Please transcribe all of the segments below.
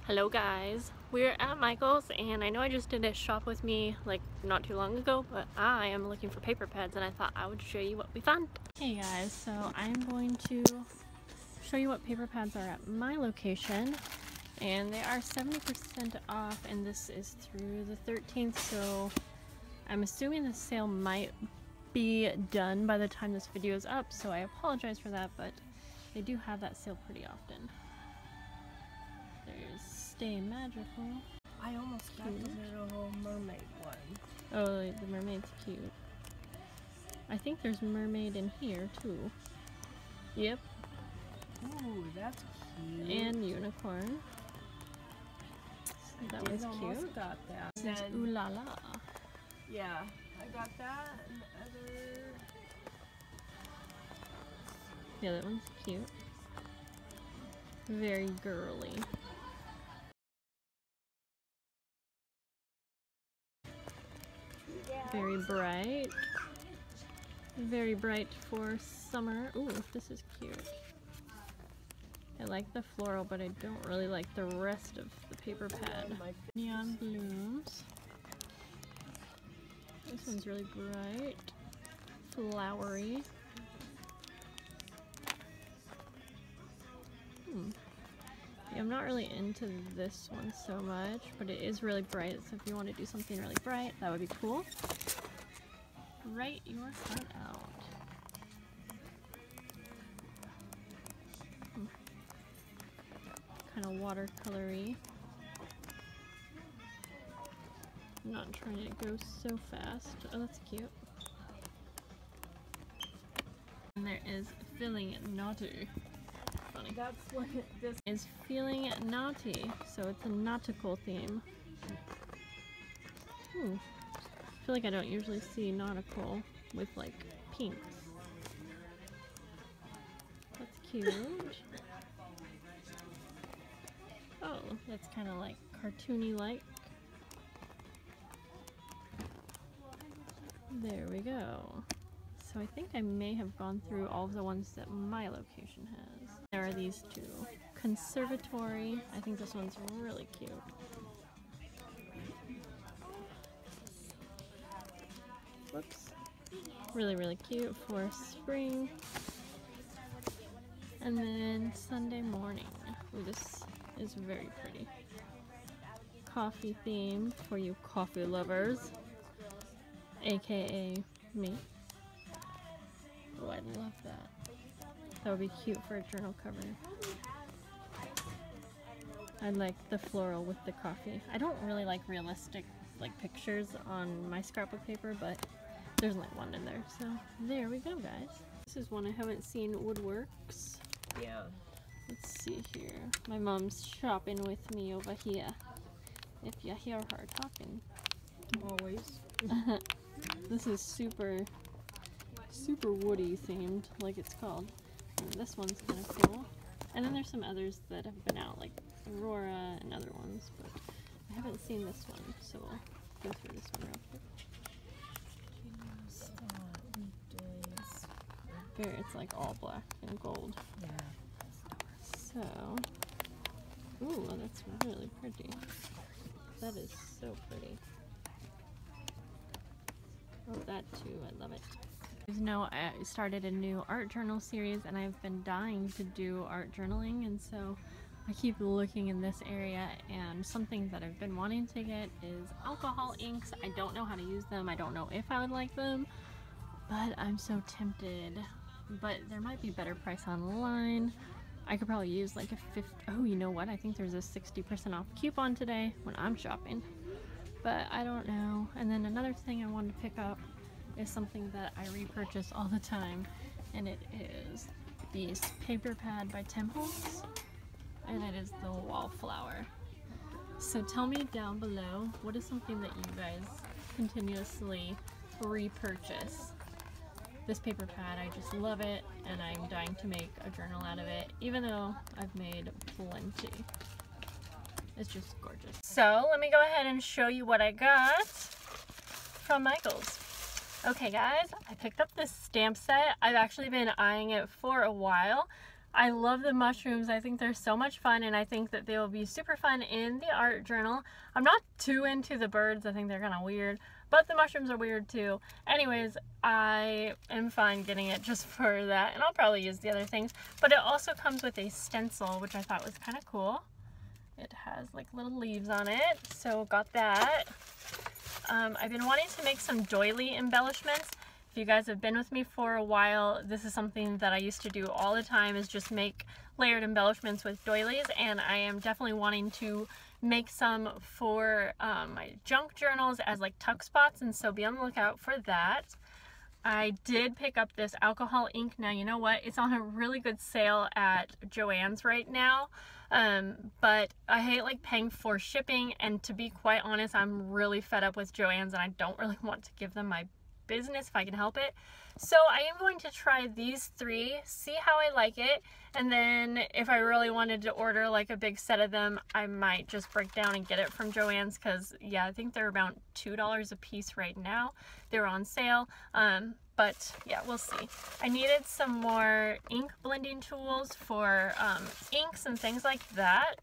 Hello guys, we're at Michael's and I know I just did a shop with me like not too long ago, but I am looking for paper pads and I thought I would show you what we found. Hey guys, so I'm going to show you what paper pads are at my location, and they are 70% off, and this is through the 13th, so I'm assuming the sale might be done by the time this video is up, so I apologize for that, but they do have that sale pretty often. There's Stay Magical. I almost got the little mermaid one. Oh, the mermaid's cute. I think there's mermaid in here too. Yep. Ooh, that's cute. And unicorn. So that was cute. Got that. This is Ooh La La. Yeah, I got that and other. Yeah, that one's cute. Very girly. Very bright. Very bright for summer. Ooh, this is cute. I like the floral, but I don't really like the rest of the paper pad. Neon blooms. This one's really bright. Flowery. Yeah, I'm not really into this one so much, but it is really bright, so if you want to do something really bright, that would be cool. Write your heart out. Kind of watercolory. I'm not trying to go so fast. Oh, that's cute. And there is Feeling Naughty. Funny. That's what this is Feeling Naughty, so it's a nautical theme. I feel like I don't usually see nautical with like pinks. That's cute. Oh, that's kind of like cartoony like. There we go. So I think I may have gone through all of the ones that my location has. There are these two. Conservatory. I think this one's really cute. Whoops. Really, really cute for spring. And then Sunday Morning. Ooh, this is very pretty. Coffee theme for you coffee lovers. AKA me. Oh, I love that. That would be cute for a journal cover. I like the floral with the coffee. I don't really like realistic pictures on my scrapbook paper, but there's like one in there. So there we go, guys. This is one I haven't seen, Woodworks. Yeah. Let's see here. My mom's shopping with me over here. If you hear her talking. Always. This is super woody themed, like it's called. And this one's kind of cool. And then there's some others that have been out, like Aurora and other ones, but I haven't seen this one, so we'll go through this one real quick. It's like all black and gold. Yeah. So, ooh, that's really pretty. That is so pretty. Oh, that too, I love it. You know, I started a new art journal series and I've been dying to do art journaling, and so I keep looking in this area, and something that I've been wanting to get is alcohol inks. I don't know how to use them. I don't know if I would like them, but I'm so tempted. But there might be better price online. I could probably use like a 50, oh, you know what? I think there's a 60% off coupon today when I'm shopping, but I don't know. And then another thing I wanted to pick up is something that I repurchase all the time, and it is this paper pad by Tim Holtz, and it is the Wallflower. So tell me down below, what is something that you guys continuously repurchase? This paper pad, I just love it, and I'm dying to make a journal out of it, even though I've made plenty. It's just gorgeous. So let me go ahead and show you what I got from Michael's. Okay guys, I picked up this stamp set. I've actually been eyeing it for a while. I love the mushrooms. I think they're so much fun, and I think that they will be super fun in the art journal. I'm not too into the birds. I think they're kind of weird, but the mushrooms are weird too. Anyways, I am fine getting it just for that, and I'll probably use the other things. But it also comes with a stencil, which I thought was kind of cool. It has like little leaves on it, so got that. I've been wanting to make some doily embellishments. If you guys have been with me for a while, this is something that I used to do all the time, is just make layered embellishments with doilies, and I am definitely wanting to make some for my junk journals as like tuck spots, and so be on the lookout for that. I did pick up this alcohol ink. Now, you know what? It's on a really good sale at Joann's right now. But I hate like paying for shipping, and to be quite honest, I'm really fed up with Joann's and I don't really want to give them my business if I can help it. So I am going to try these 3, see how I like it, and then if I really wanted to order like a big set of them, I might just break down and get it from Joann's, because yeah, I think they're about $2 a piece right now. They're on sale. But yeah, we'll see. I needed some more ink blending tools for inks and things like that.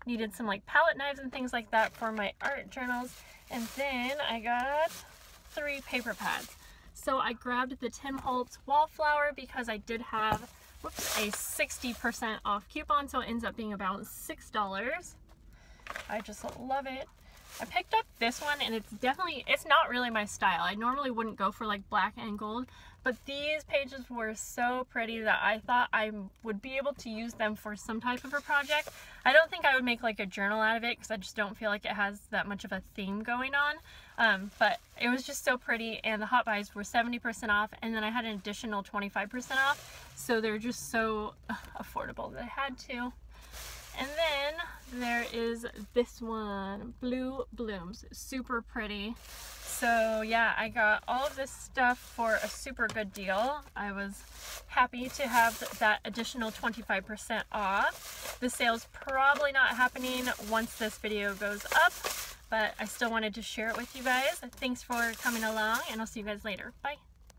Needed some like palette knives and things like that for my art journals. And then I got 3 paper pads. So I grabbed the Tim Holtz Wallflower because I did have, whoops, a 60% off coupon, so it ends up being about $6. I just love it. I picked up this one, and it's not really my style. I normally wouldn't go for like black and gold, but these pages were so pretty that I thought I would be able to use them for some type of a project. I don't think I would make like a journal out of it because I just don't feel like it has that much of a theme going on. But it was just so pretty, and the hot buys were 70% off, and then I had an additional 25% off, so they're just so affordable that I had to. And then there is this one, Blue Blooms, super pretty. So yeah, I got all of this stuff for a super good deal. I was happy to have that additional 25% off. The sale's probably not happening once this video goes up, but I still wanted to share it with you guys. Thanks for coming along, and I'll see you guys later. Bye.